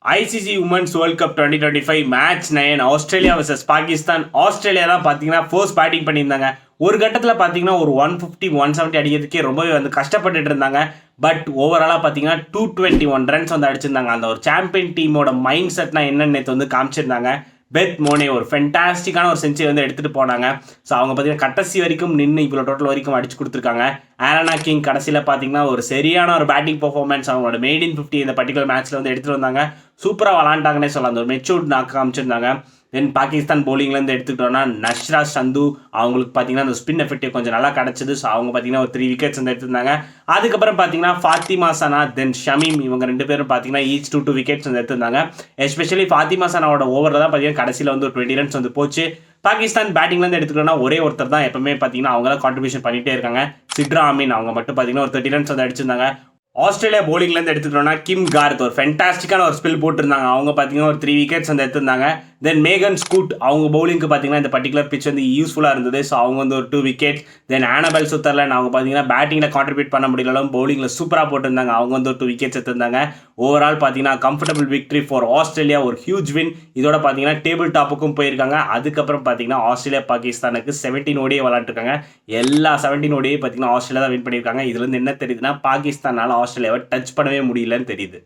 ICC women's world cup 2025 match 9 Australia versus Pakistan. Australia தான் பார்த்தீங்கன்னா first batting பண்ணியிருந்தாங்க. ஒரு கட்டத்தில் பார்த்தீங்கன்னா ஒரு 150 170 அடிக்கிறதுக்கே ரொம்பவே கஷ்டப்பட்டுட்டு இருந்தாங்க. பட் ஓவராலாக பார்த்தீங்கன்னா 221 ரன்ஸ் அடிச்சிருந்தாங்க. அந்த ஒரு சாம்பியன் டீமோட மைண்ட் செட்னா என்னன்னு நேற்று காமிச்சிருந்தாங்க. பெத் மோனே ஒரு ஃபென்டாஸ்டிக்கான ஒரு செஞ்சுரி எடுத்துகிட்டு போனாங்க. ஸோ அவங்க பார்த்தீங்கன்னா கடைசி வரைக்கும் நின்று இவ்வளோ டோட்டல் வரைக்கும் அடிச்சு கொடுத்துருக்காங்க. ஆலனா கிங் கடைசியில் பார்த்தீங்கன்னா ஒரு சரியான ஒரு பேட்டிங் பர்ஃபார்மன்ஸ் அவங்களோட மேட் இன் 50 இந்த பர்டிகுலர் மேட்ச்சில் எடுத்துகிட்டு வந்தாங்க. சூப்பராக விளாண்டாங்கன்னே சொல்லலாம். அந்த ஒரு மெச்சூர்ட் நாக்கு காமிச்சிருந்தாங்க. தென் பாகிஸ்தான் போலிங்லேருந்து எடுத்துக்கிட்டோன்னா நஷ்ராஜ் சந்து அவங்களுக்கு பார்த்தீங்கன்னா அந்த ஸ்பின் எஃபெக்டிவ் கொஞ்சம் நல்லா கிடச்சிது. ஸோ அவங்க பார்த்தீங்கன்னா ஒரு 3 விக்கெட்ஸ் எடுத்திருந்தாங்க. அதுக்கப்புறம் பார்த்தீங்கன்னா ஃபாத்திமா சனா தென் ஷமீம் இவங்க 2 பேரும் பார்த்தீங்கன்னா ஈச் 2 விக்கெட்ஸ் எடுத்திருந்தாங்க. எஸ்பெஷலி ஃபாத்திமா சனாவோட ஓவரில் தான் பார்த்தீங்கன்னா கடைசியில் ஒரு 20 ரன்ஸ் போச்சு. பாகிஸ்தான் பேட்டிங்லேருந்து எடுத்துக்கிட்டோன்னா ஒரே ஒருத்தர் தான் எப்பவுமே பார்த்தீங்கன்னா அவங்க தான் கான்ட்ரிபியூஷன் பண்ணிகிட்டே இருக்காங்க. சிட்ரா அமீன் அவங்க மட்டும் பார்த்தீங்கன்னா ஒரு 30 ரன்ஸ் அடிச்சிருந்தாங்க. ஆஸ்திரேலியா போலிங்லேருந்து எடுத்துக்கிட்டோம்னா கிம் கார்த் ஒரு ஃபென்டாஸ்டிக்கான ஒரு ஸ்பில் போட்டிருந்தாங்க. அவங்க பார்த்தீங்கன்னா ஒரு 3 விக்கெட்ஸ் எடுத்திருந்தாங்க. தென் மேகன் ஸ்கூட் அவங்க பவுலிங்க்கு பார்த்தீங்கன்னா இந்த பர்டிகுலர் பிச் யூஸ்ஃபுல்லாக இருந்தது. ஸோ அவங்க ஒரு 2 விக்கெட்ஸ். தென் ஆனபெல் சுத்தர்லேண்ட் அவங்க பார்த்தீங்கன்னா பேட்டிங்கில் கான்ட்ரிபியூட் பண்ண முடியலும் பவுலிங்கில் சூப்பராக போட்டிருந்தாங்க. அவங்க ஒரு 2 விக்கெட்ஸ் எடுத்திருந்தாங்க. ஓவரால் பார்த்தீங்கன்னா கம்ஃபர்டபுள் விக்டரி ஃபார் ஆஸ்திரேலியா, ஒரு ஹியூஜ் வின். இதோட பார்த்தீங்கன்னா டேபிள் டாப்புக்கும் போயிருக்காங்க. அதுக்கப்புறம் பார்த்தீங்கன்னா ஆஸ்திரேலியா பாகிஸ்தானுக்கு 17 ஓடியே விளாண்டுருக்காங்க. எல்லா 17 ஓடியே பார்த்தீங்கன்னா ஆஸ்திரேலியா தான் வின் பண்ணியிருக்காங்க. இதுலேருந்து என்ன தெரியுதுன்னா பாகிஸ்தானால் ஆஸ்திரேலியாவை டச் பண்ணவே முடியலன்னு தெரியுது.